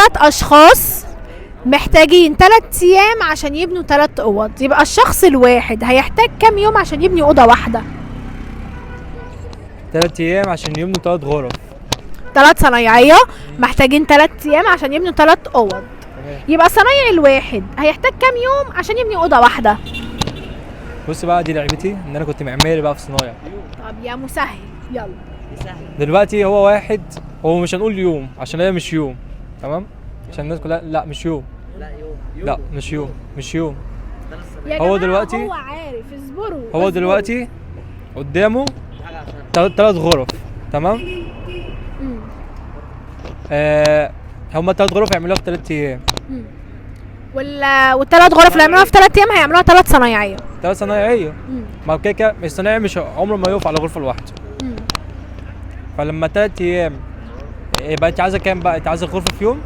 3 اشخاص محتاجين 3 ايام عشان يبنوا 3 اوض، يبقى الشخص الواحد هيحتاج كام يوم عشان يبني اوضه واحده؟ 3 ايام عشان يبنوا 3 غرف. 3 صنايعيه محتاجين 3 ايام عشان يبنوا 3 اوض. تمام. يبقى الصنايعي الواحد هيحتاج كام يوم عشان يبني اوضه واحده؟ بص بقى، دي لعبتي ان انا كنت معماري بقى في صنايع. طب يا مسهل يلا. دلوقتي هو واحد، هو مش هنقول يوم عشان هي مش يوم، تمام؟ عشان الناس كلها لا مش يوم. لا مش يوم، مش يوم. يا هو جماعة دلوقتي- هو عارف، اصبروا هو اصبروا. دلوقتي قدامه 3 غرف، تمام؟ مم. هما 3 غرف يعملوها في 3 ايام. والثلاث غرف اللي هيعملوها في 3 ايام هيعملوها 3 صنايعيه. 3 صنايعيه. مم. ما هو كده كده الصنايعي مش عمره ما يقف على غرفه لوحده. مم. فلما 3 ايام يبقى انت عايزه كام بقى؟ انت عايزه غرفه في يوم